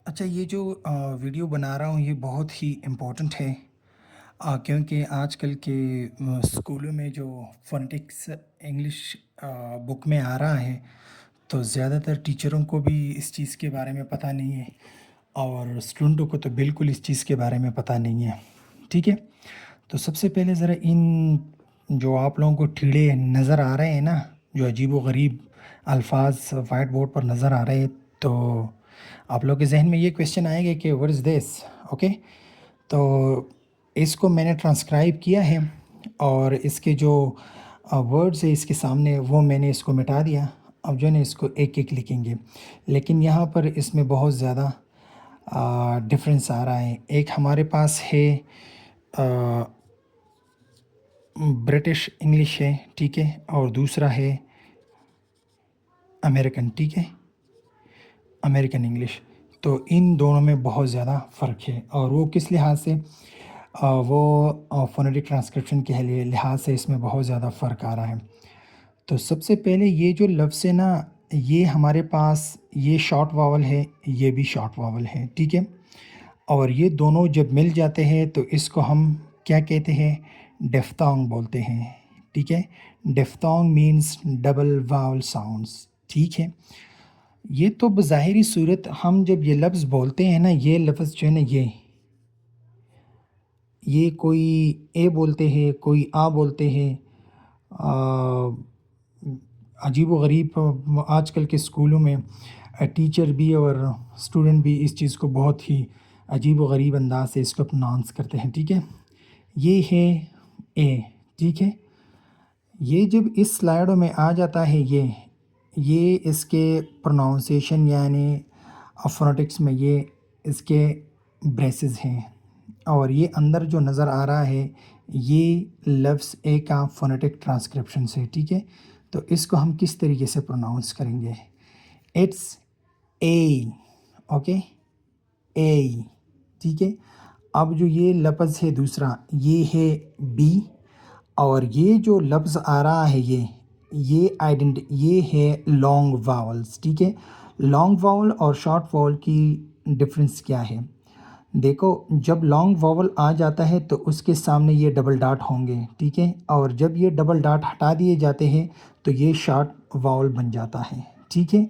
अच्छा, ये जो वीडियो बना रहा हूँ ये बहुत ही इम्पोर्टेंट है। क्योंकि आजकल के स्कूलों में जो फ़ोनेटिक्स इंग्लिश बुक में आ रहा है, तो ज़्यादातर टीचरों को भी इस चीज़ के बारे में पता नहीं है और स्टूडेंटों को तो बिल्कुल इस चीज़ के बारे में पता नहीं है। ठीक है? तो सबसे पहले ज़रा इन जो आप लोगों को टीड़े नज़र आ रहे हैं ना, जो अजीब-व-गरीब अल्फ़ाज़ व्हाइट बोर्ड पर नज़र आ रहे हैं, तो आप लोग के ज़हन में ये क्वेश्चन आएगा कि व्हाट इज़ दिस? ओके? तो इसको मैंने ट्रांसक्राइब किया है और इसके जो वर्ड्स है इसके सामने वो मैंने इसको मिटा दिया। अब जो है ना इसको एक-एक लिखेंगे। लेकिन यहाँ पर इसमें बहुत ज़्यादा डिफ़रेंस आ रहा है। एक हमारे पास है अ, ब्रिटिश इंग्लिश है, ठीक है? और दूसरा है अमेरिकन, ठीक है? American English. तो इन दोनों में बहुत ज़्यादा फ़र्क है और वो किस लिहाज से वो फ़ोनेटिक ट्रांसक्रिप्शन के लिहाज से इसमें बहुत ज़्यादा फ़र्क आ रहा है। तो सबसे पहले ये जो लफ्ज़ है ना, ये हमारे पास ये शॉर्ट वावल है, ये भी शॉर्ट वावल है, ठीक है? और ये दोनों जब मिल जाते हैं तो इसको हम क्या कहते हैं? डिफ़्थोंग बोलते हैं, ठीक है? डिफ़्थोंग मीन्स डबल वावल साउंड्स, ठीक है? ये तो बज़ाहिरी सूरत हम जब ये लफ्ज़ बोलते हैं ना, ये लफ्ज़ जो है ना ये कोई ए बोलते हैं, कोई आ बोलते हैं। अजीब-व-गरीब आजकल के स्कूलों में टीचर भी और स्टूडेंट भी इस चीज़ को बहुत ही अजीब-व-गरीब अंदाज़ से इसको प्रोनाउंस करते हैं, ठीक है? ये है ए, ठीक है? ये जब इस स्लाइडों में आ जाता है ये इसके प्रोनाउंसिएशन यानी फ़ोनेटिक्स में ये इसके ब्रेसेस हैं और ये अंदर जो नज़र आ रहा है ये लफ्ज़ ए का फ़ोनेटिक ट्रांसक्रिप्शन से, ठीक है? तो इसको हम किस तरीके से प्रोनाउंस करेंगे? It's a, okay? ए, ठीक है? अब जो ये लफ़्ज़ है दूसरा, ये है बी और ये जो लफ्ज़ आ रहा है ये है लॉन्ग वावल्स, ठीक है? लॉन्ग वावल और शॉर्ट वावल की डिफ़रेंस क्या है? देखो, जब लॉन्ग वावल आ जाता है तो उसके सामने ये डबल डॉट होंगे, ठीक है? और जब ये डबल डॉट हटा दिए जाते हैं तो ये शॉर्ट वावल बन जाता है, ठीक है?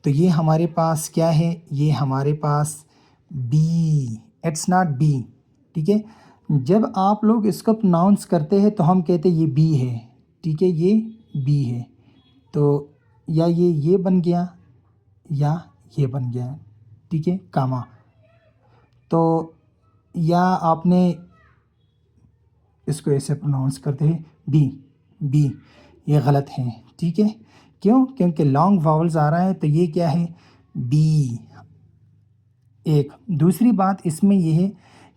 तो ये हमारे पास क्या है? ये हमारे पास बी, इट्स नॉट बी, ठीक है? जब आप लोग इसको प्रोनाउंस करते हैं तो हम कहते हैं ये बी है, ठीक है? ये बी है। तो या ये बन गया या ये बन गया, ठीक है? कामा। तो या आपने इसको ऐसे प्रोनाउंस करते हैं बी, बी, ये गलत है, ठीक है? क्यों? क्योंकि लॉन्ग वावल्स आ रहा है तो ये क्या है? बी। एक दूसरी बात इसमें ये है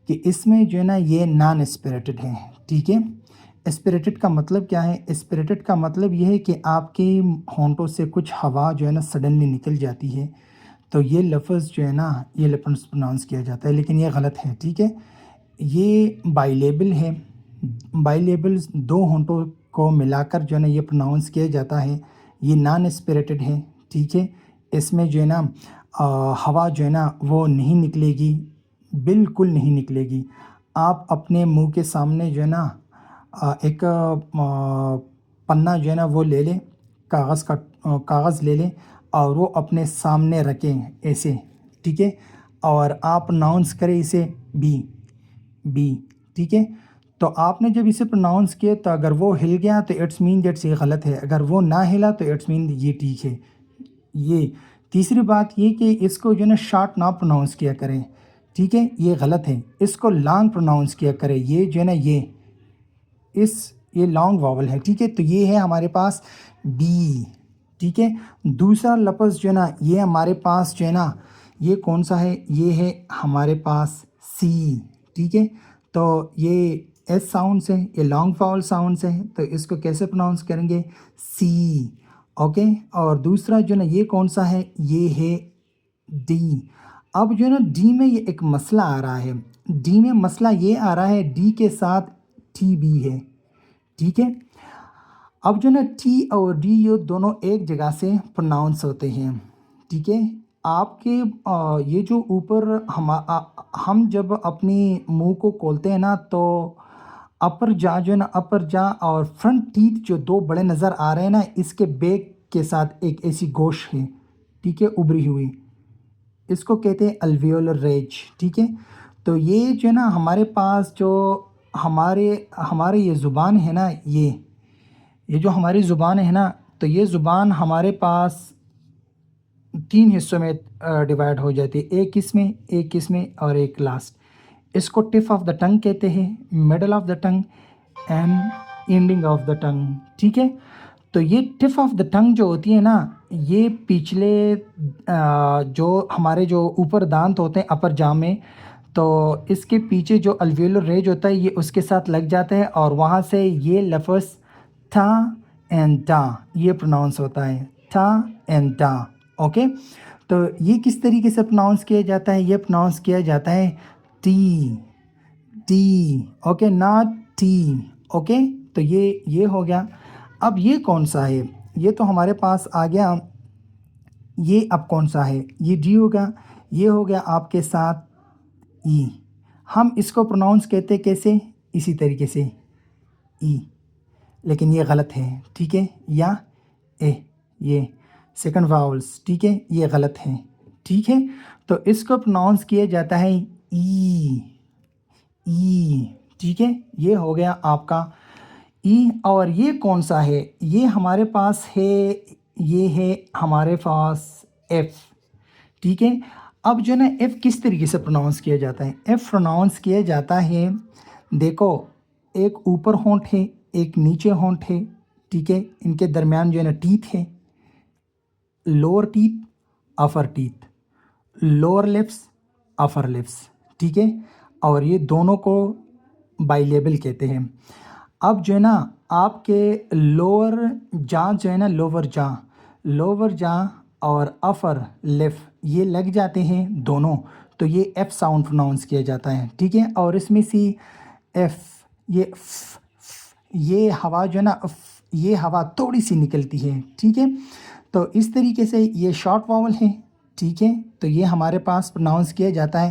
कि इसमें जो है ना ये नॉन एस्पिरेटेड है, ठीक है? एस्पिरेटेड का मतलब क्या है? एस्पिरेटेड का मतलब ये है कि आपके होंठों से कुछ हवा जो है ना सडनली निकल जाती है, तो ये लफ़्ज़ जो है ना ये लफ़्ज़ प्रोनाउंस किया जाता है, लेकिन ये गलत है, ठीक है? ये बाइलेबल है। बाइलेबल्स 2 होंठों को मिलाकर जो है ना ये प्रोनाउंस किया जाता है। ये नॉन एस्पिरेटेड है, ठीक है? इसमें जो है ना हवा जो है ना वो नहीं निकलेगी, बिल्कुल नहीं निकलेगी। आप अपने मुँह के सामने जो है ना एक पन्ना जो है ना वो ले लें, कागज़ ले लें और वो अपने सामने रखें ऐसे, ठीक है? और आप प्रोनाउंस करें इसे बी, बी, ठीक है? तो आपने जब इसे प्रोनाउंस किया तो अगर वो हिल गया तो इट्स मीन दैट्स ये गलत है, अगर वो ना हिला तो इट्स मीन ये ठीक है। ये तीसरी बात ये कि इसको जो है ना शॉर्ट ना प्रोनाउंस किया करें, ठीक है? ये गलत है। इसको लॉन्ग प्रोनाउंस किया करें। ये जो है ना ये लॉन्ग वावल है, ठीक है? तो ये है हमारे पास बी, ठीक है? दूसरा लफ्ज़ जो है ना ये हमारे पास जो है ना ये कौन-सा है? ये है हमारे पास सी, ठीक है? तो ये एस साउंड्स हैं, ये लॉन्ग वावल साउंड्स हैं, तो इसको कैसे प्रोनाउंस करेंगे? सी, ओके? और दूसरा जो है ना ये कौन-सा है? ये है डी। अब जो है ना डी में ये एक मसला आ रहा है। डी में मसला ये आ रहा है डी के साथ टी बी है, ठीक है? अब जो ना टी और डी ये दोनों एक जगह से प्रोनाउंस होते हैं, ठीक है? आपके ये जो ऊपर हम जब अपनी मुंह को खोलते हैं ना, तो अपर जा जो है ना, अपर जा और फ्रंट टीथ जो दो बड़े नज़र आ रहे हैं ना, इसके बैक के साथ एक ऐसी गोश है, ठीक है, उभरी हुई, इसको कहते हैं अल्वियोलर रेज, ठीक है। तो ये जो है ना हमारे पास जो हमारे हमारे ये ज़ुबान है ना, ये जो हमारी ज़ुबान है ना, तो ये ज़ुबान हमारे पास तीन हिस्सों में डिवाइड हो जाती है, एक इसमें और एक लास्ट। इसको टिप ऑफ द टंग कहते हैं, middle of the tongue and ending of the tongue, ठीक है। तो ये टिप ऑफ द टंग जो होती है ना, ये पिछले जो हमारे जो ऊपर दांत होते हैं अपर जाम में, तो इसके पीछे जो अल्वियोलर रेज होता है ये उसके साथ लग जाता है, और वहाँ से ये लफ्ज़ था एंड टा ये प्रोनाउंस होता है, था एंड टा, ओके। तो ये किस तरीके से प्रोनाउंस किया जाता है, ये प्रोनाउंस किया जाता है T, T, okay, not T, okay. तो ये हो गया। अब ये कौन सा है, ये तो हमारे पास आ गया, ये अब कौन सा है, ये डी होगा, ये हो गया आपके साथ ई। हम इसको प्रोनाउंस कहते कैसे, इसी तरीके से ई, लेकिन ये गलत है, ठीक है, या ए, ये सेकंड वावल्स, ठीक है, ये गलत है, ठीक है। तो इसको प्रोनाउंस किया जाता है ई, ई, ठीक है, ये हो गया आपका ई। और ये कौन सा है, ये हमारे पास है, ये है हमारे पास एफ़, ठीक है। अब जो है ना एफ़ किस तरीके से प्रोनाउंस किया जाता है, एफ़ प्रोनाउंस किया जाता है, देखो, एक ऊपर होंठ है, एक नीचे होंठ है, ठीक है, इनके दरमियान जो है ना टीथ है, lower teeth, upper teeth, lower lips, upper lips, ठीक है। और ये दोनों को बाइलेबल कहते हैं। अब जो है ना आपके लोअर जा जो है ना, लोअर जा और अपर लिप ये लग जाते हैं दोनों, तो ये एफ साउंड प्रोनाउंस किया जाता है, ठीक है। और इसमें सी एफ, ये हवा जो है ना, ये हवा थोड़ी सी निकलती है, ठीक है। तो इस तरीके से ये शॉर्ट वावल है, ठीक है। तो ये हमारे पास प्रोनाउंस किया जाता है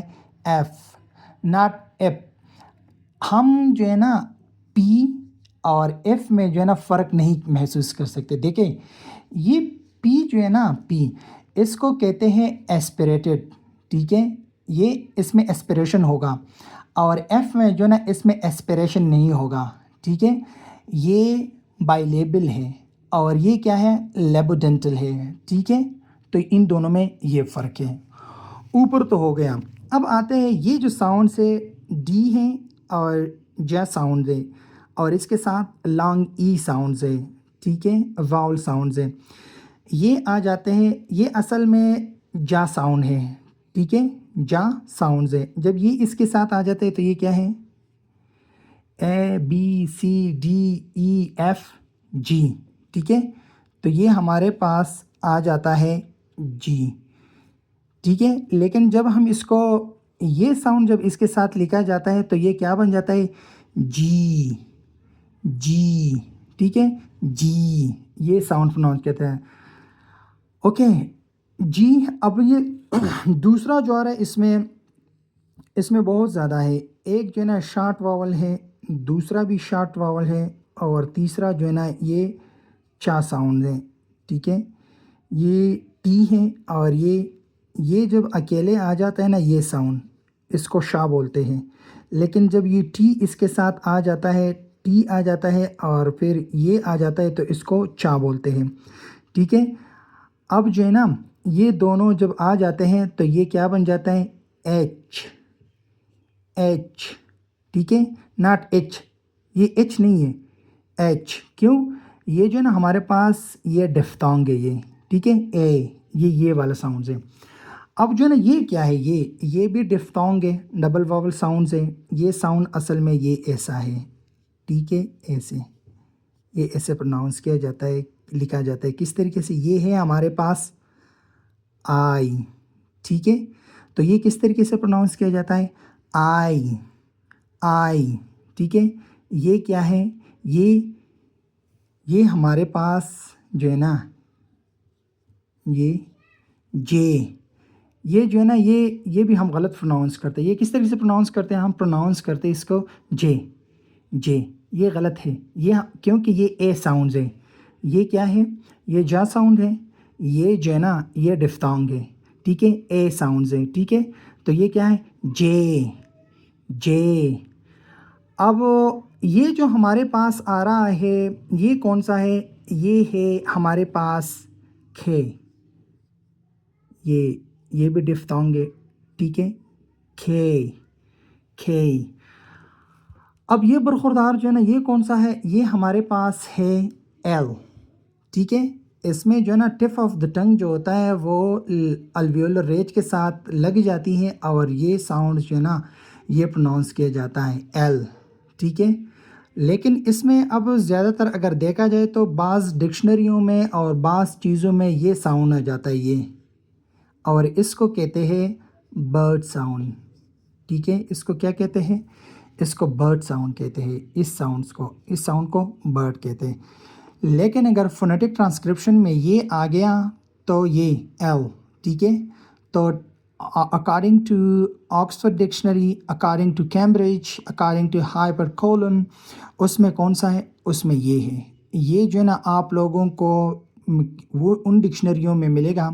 एफ, नॉट एफ। हम जो है ना पी और एफ में जो है ना फ़र्क नहीं महसूस कर सकते। देखें, ये पी जो है ना, पी, इसको कहते हैं एस्पिरेटेड, ठीक है, ये इसमें एस्पिरेशन होगा, और एफ में जो है ना इसमें एस्पिरेशन नहीं होगा, ठीक है। ये बाइलेबल है और ये क्या है, लेबोडेंटल है, ठीक है। तो इन दोनों में ये फ़र्क है। ऊपर तो हो गया। अब आते हैं ये जो साउंड से डी है और जा साउंड है, और इसके साथ लॉन्ग ई साउंड्स है, ठीक है, वाउल साउंड्स है, ये आ जाते हैं। ये असल में जा साउंड है, ठीक है, जा साउंड्स है। जब ये इसके साथ आ जाते हैं तो ये क्या है, A B C D E F G, ठीक है। तो ये हमारे पास आ जाता है जी, ठीक है। लेकिन जब हम इसको, ये साउंड जब इसके साथ लिखा जाता है तो ये क्या बन जाता है, जी, जी, ठीक है, जी, ये साउंड प्रोनाउंस कहते हैं, ओके जी। अब ये दूसरा जो आ रहा है, इसमें इसमें बहुत ज़्यादा है। एक जो है ना शार्ट वावल है, दूसरा भी शार्ट वावल है, और तीसरा जो है ना ये चा साउंड है, ठीक है। ये टी है, और ये जब अकेले आ जाता है ना ये साउंड, इसको शा बोलते हैं। लेकिन जब ये टी इसके साथ आ जाता है, टी आ जाता है और फिर ये आ जाता है, तो इसको चा बोलते हैं, ठीक है। अब जो है ना ये दोनों जब आ जाते हैं तो ये क्या बन जाता है, एच, एच, ठीक है, नॉट एच, ये एच नहीं है, एच। क्यों, ये जो है ना हमारे पास ये डिफ्थोंग है, ये, ठीक है, ए, ये वाला साउंड है। अब जो है ना ये क्या है, ये भी डिफ्थोंग है, डबल वावल साउंड्स है। ये साउंड असल में ये ऐसा है, ठीक है, ऐसे, ये ऐसे प्रोनाउंस किया जाता है, लिखा जाता है किस तरीके से, ये है हमारे पास आई, ठीक है। तो ये किस तरीके से प्रोनाउंस किया जाता है, आई, आई, ठीक है। ये क्या है, ये हमारे पास जो है ना ये जे, ये जो है ना ये भी हम गलत प्रोनाउंस करते हैं। ये किस तरीके से प्रोनाउंस करते हैं? हम प्रोनाउंस करते हैं इसको जे, जे। ये गलत है, ये क्योंकि ये ए साउंड है। ये क्या है? ये जा साउंड है। ये जो है ना ये डिफ्थोंग है, ठीक है, ए साउंड है, ठीक है। तो ये क्या है? जे, जे। अब ये जो हमारे पास आ रहा है ये कौन सा है? ये है हमारे पास खे। ये भी डिफ्थोंग है, ठीक है, खे, खे। अब ये बरखुरदार जो है ना ये कौन सा है? ये हमारे पास है एल, ठीक है। इसमें जो है ना टिप ऑफ द टंग जो होता है वो अल्वियोलर रेज के साथ लग जाती है और ये साउंड जो है ना ये प्रोनाउंस किया जाता है एल, ठीक है। लेकिन इसमें अब ज़्यादातर अगर देखा जाए तो बाज़ डिक्शनरियों में और बाज़ चीज़ों में ये साउंड आ जाता है ये, और इसको कहते हैं बर्ड साउंड, ठीक है। इसको क्या कहते हैं? इसको बर्ड साउंड कहते हैं। इस साउंड को बर्ड कहते हैं। लेकिन अगर फोनेटिक ट्रांसक्रिप्शन में ये आ गया तो ये एल, ठीक है। तो according to Oxford dictionary, according to Cambridge, according to Harper Collins, उसमें कौन सा है? उसमें ये है। ये जो है ना आप लोगों को वो उन डिक्शनरियों में मिलेगा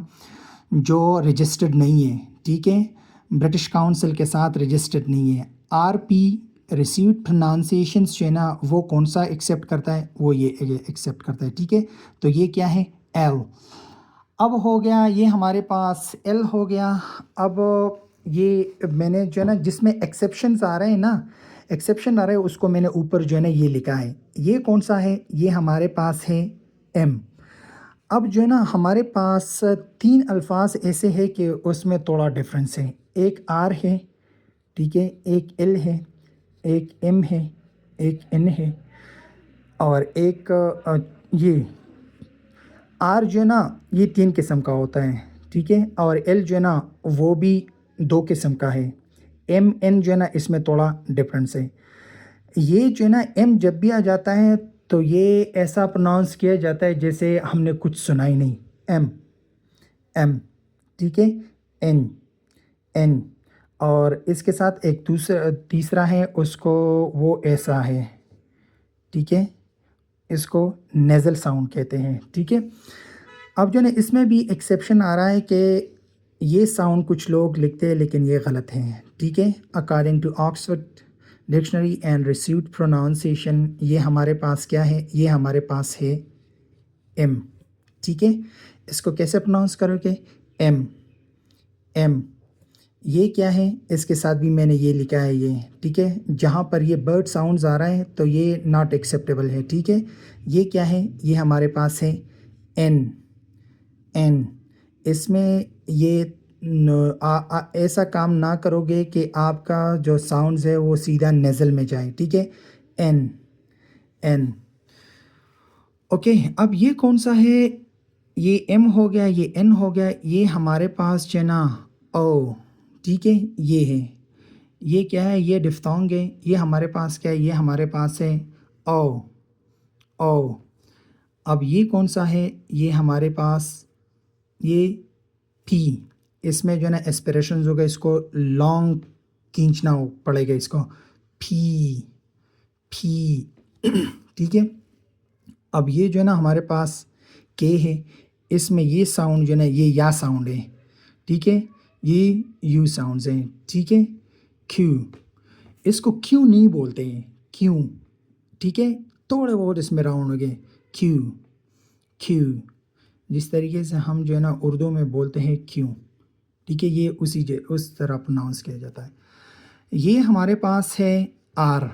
जो रजिस्टर्ड नहीं है, ठीक है, ब्रिटिश काउंसिल के साथ रजिस्टर्ड नहीं है। आरपी रिसीव्ड प्रोनाउंसिएशंस जो है ना वो कौन सा एक्सेप्ट करता है? वो ये एक्सेप्ट करता है, ठीक है। तो ये क्या है? एल। अब हो गया ये हमारे पास एल हो गया। अब ये मैंने जो है ना जिसमें एक्सेप्शंस आ रहे हैं ना, एक्सेप्शन आ रहे हैं उसको मैंने ऊपर जो है ना ये लिखा है। ये कौन सा है? ये हमारे पास है एम। अब जो है ना हमारे पास 3 अल्फाज ऐसे हैं कि उसमें थोड़ा डिफरेंस है। एक आर है, ठीक है, एक एल है, एक एम है, एक एन है, और एक ये आर जो है ना ये 3 किस्म का होता है, ठीक है। और एल जो है ना वो भी 2 किस्म का है। एम एन जो है ना इसमें थोड़ा डिफरेंस है। ये जो है ना एम जब भी आ जाता है तो ये ऐसा प्रोनाउंस किया जाता है जैसे हमने कुछ सुना ही नहीं। एम, एम, ठीक है। N, N. और इसके साथ एक तीसरा है उसको, वो ऐसा है, ठीक है, इसको नेज़ल साउंड कहते हैं, ठीक है। अब जो है ना इसमें भी एक्सेप्शन आ रहा है कि ये साउंड कुछ लोग लिखते हैं लेकिन ये गलत हैं, ठीक है। According to Oxford dictionary and received pronunciation ये हमारे पास क्या है? ये हमारे पास है एम, ठीक है। इसको कैसे प्रोनाउंस करोगे? M, M. ये क्या है? इसके साथ भी मैंने ये लिखा है ये, ठीक है। जहाँ पर ये बर्ड साउंड्स आ रहा है तो ये नॉट एक्सेप्टेबल है, ठीक है। ये क्या है? ये हमारे पास है एन, एन। इसमें ये ऐसा काम ना करोगे कि आपका जो साउंड्स है वो सीधा नेज़ल में जाए, ठीक है। N, N. ओके, अब ये कौन सा है? ये एम हो गया, ये एन हो गया, ये हमारे पास जो है ना ओ, ठीक है, ये है। ये क्या है? ये डिफ्थोंग है। ये हमारे पास क्या है? ये हमारे पास है ओ, ओ। अब ये कौन सा है? ये हमारे पास ये पी। इसमें जो है ना एस्पिरेशंस होगा, इसको लॉन्ग खींचना पड़ेगा इसको, फी, फी, ठीक है। अब ये जो है ना हमारे पास के है, इसमें ये साउंड जो है ना ये या साउंड है, ठीक है। ये यू साउंड्स हैं, ठीक है। क्यू, इसको क्यों नहीं बोलते हैं, क्यों, ठीक है। थोड़े बहुत इसमें राउंड हो गए, क्यू, क्यू। जिस तरीके से हम जो है ना उर्दू में बोलते हैं क्यों, ठीक है, ये उस तरह प्रोनाउंस किया जाता है। ये हमारे पास है आर।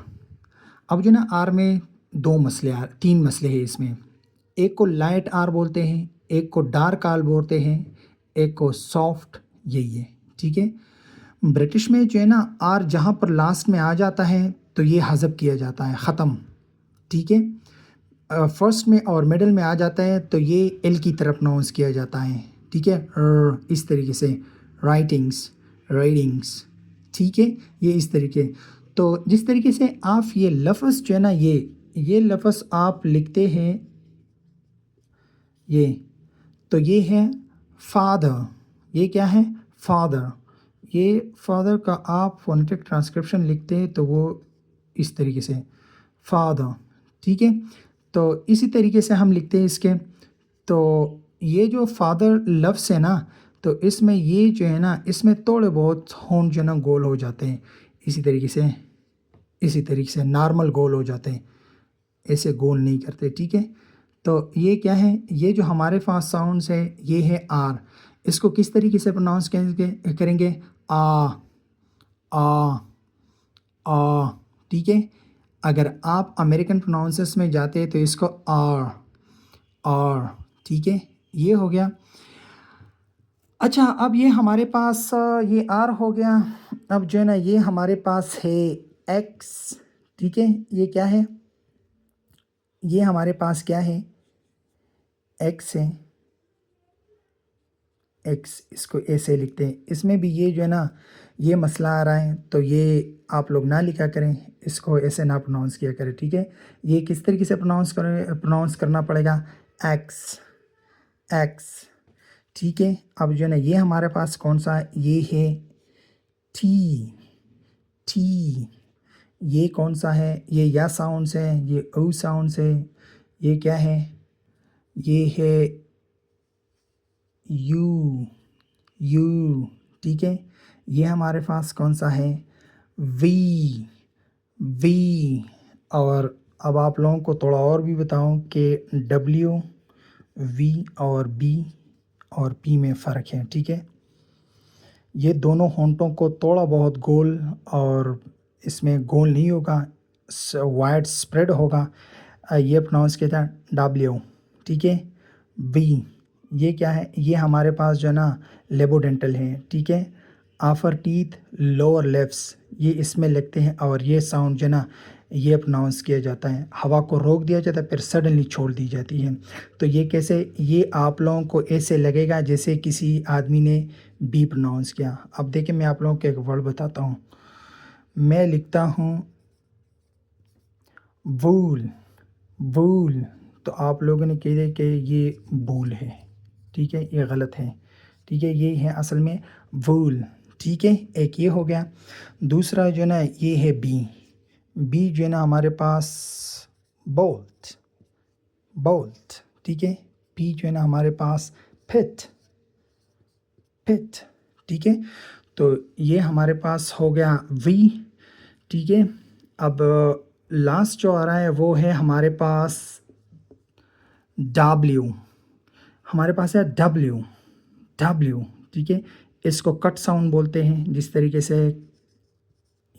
अब जो ना आर में 3 मसले हैं इसमें। एक को लाइट आर बोलते हैं, एक को डार्क आर बोलते हैं, एक को सॉफ्ट, यही है, ठीक है। ब्रिटिश में जो है ना आर जहाँ पर लास्ट में आ जाता है तो ये हज़फ किया जाता है, ख़त्म, ठीक है। फर्स्ट में और मिडल में आ जाता है तो ये एल की तरफ प्रोनाउंस किया जाता है, ठीक है। इस तरीके से राइटिंग्स, राइडिंग्स, ठीक है, ये इस तरीके। तो जिस तरीके से आप ये लफ्ज़ जो है ना ये लफ्ज़ आप लिखते हैं ये, तो ये है फादर। ये क्या है? फादर, ये फादर का आप फोनेटिक ट्रांसक्रिप्शन लिखते हैं तो वो इस तरीके से फादर, ठीक है। तो इसी तरीके से हम लिखते हैं इसके। तो ये जो फादर लफ्ज़ है ना, तो इसमें ये जो है ना, इसमें थोड़े बहुत होंठ जो है ना गोल हो जाते हैं, इसी तरीके से, इसी तरीके से नॉर्मल गोल हो जाते हैं, ऐसे गोल नहीं करते, ठीक है। तो ये क्या है, ये जो हमारे पास साउंड्स है ये है आर। इसको किस तरीके से प्रोनाउंस करेंगे, आ, आ, आ, ठीक है। अगर आप अमेरिकन प्रोनाउंसर्स में जाते हैं तो इसको आर, ठीक है, ये हो गया। अच्छा, अब ये हमारे पास ये आर हो गया। अब जो है ना ये हमारे पास है एक्स, ठीक है। ये क्या है, ये हमारे पास क्या है, एक्स है, एक्स, इसको ऐसे लिखते हैं। इसमें भी ये जो है ना ये मसला आ रहा है, तो ये आप लोग ना लिखा करें, इसको ऐसे ना प्रोनाउंस किया करें, ठीक है। ये किस तरीके से प्रोनाउंस करना पड़ेगा, एक्स, एक्स, ठीक है। अब जो है ना ये हमारे पास कौन सा है, ये है टी, टी। ये कौन सा है, ये या साउंड्स है, ये ओ साउंड्स है। ये क्या है, ये है यू, यू, ठीक है। ये हमारे पास कौन सा है, वी, वी। और अब आप लोगों को थोड़ा और भी बताऊं कि डब्ल्यू, वी और बी और पी में फ़र्क है, ठीक है। ये दोनों होंठों को थोड़ा बहुत गोल, और इसमें गोल नहीं होगा, वाइड स्प्रेड होगा। ये प्रोनाउंस किया था डब्ल्यू, ठीक है। बी, ये क्या है, ये हमारे पास जो है ना लेबोडेंटल है, ठीक है। आफर टीथ लोअर लिप्स, ये इसमें लगते हैं, और ये साउंड जो है ना ये प्रोनाउंस किया जाता है, हवा को रोक दिया जाता है फिर सडनली छोड़ दी जाती है। तो ये कैसे, ये आप लोगों को ऐसे लगेगा जैसे किसी आदमी ने बी प्रोनाउंस किया। अब देखिए मैं आप लोगों को एक वर्ड बताता हूँ, मैं लिखता हूँ वूल, वूल, तो आप लोगों ने कह दिया कि ये बूल है, ठीक है, ये गलत है, ठीक है। ये है असल में वूल, ठीक है। एक ये हो गया। दूसरा जो है ना ये है बी, बी जो है ना हमारे पास बोल्ट, बोल्ट, ठीक है। पी जो है ना हमारे पास पिट, पिट, ठीक है। तो ये हमारे पास हो गया वी, ठीक है। अब लास्ट जो आ रहा है वो है हमारे पास डब्ल्यू, हमारे पास है डब्ल्यू, डब्ल्यू, ठीक है। इसको कट साउंड बोलते हैं, जिस तरीके से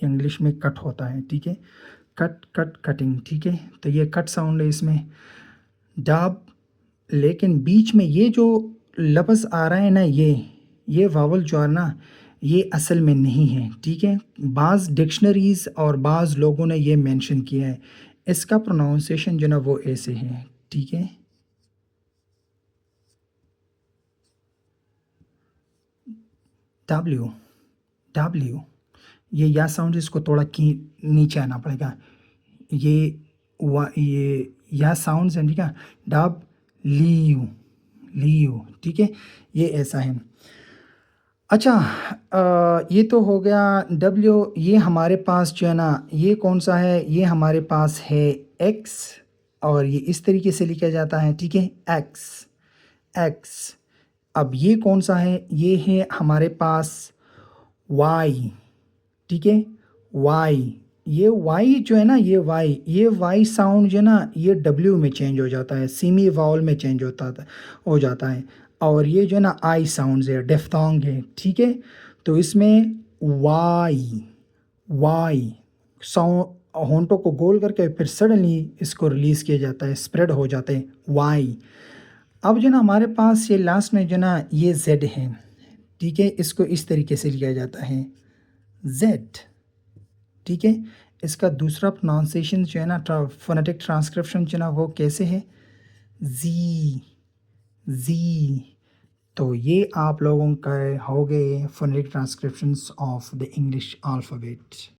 इंग्लिश में कट होता है, ठीक है, कट, कट, कटिंग, ठीक है। तो ये कट साउंड है इसमें, डब। लेकिन बीच में ये जो लफ्ज़ आ रहा है ना, ये वावल जो है ना ये असल में नहीं है, ठीक है। बाज़ डिक्शनरीज़ और बाज़ लोगों ने ये मेंशन किया है, इसका प्रोनाउंसिएशन जो ना वो ऐसे है, ठीक है। डब्ल्यू, डब्ल्यू, ये या साउंड इसको थोड़ा की नीचे आना पड़ेगा, ये या साउंड है, ठीक है। डब लीव, लीव, ठीक है, ये ऐसा है। अच्छा, ये तो हो गया डब्ल्यू। ये हमारे पास जो है ना ये कौन सा है, ये हमारे पास है एक्स, और ये इस तरीके से लिखा जाता है, ठीक है, एक्स, एक्स। अब ये कौन सा है, ये है हमारे पास वाई, ठीक है, वाई। ये वाई जो है ना, ये वाई साउंड जो है ना ये डब्ल्यू में चेंज हो जाता है, सीमी वावल में चेंज हो जाता है। और ये जो है ना आई साउंड है, डिफ्थोंग है, ठीक है। तो इसमें वाई, वाई साउंड, होंठों को गोल करके फिर सडनली इसको रिलीज़ किया जाता है, स्प्रेड हो जाते हैं, वाई। अब जो ना हमारे पास ये लास्ट में जो ना ये जेड है, ठीक है, इसको इस तरीके से लिया जाता है, जेड, ठीक है। इसका दूसरा प्रोनाउंसिएशन जो है ना फोनेटिक ट्रांसक्रिप्शन जो ना वो कैसे है, जी, जी। तो ये आप लोगों का हो गए phonetic transcriptions of the English alphabet.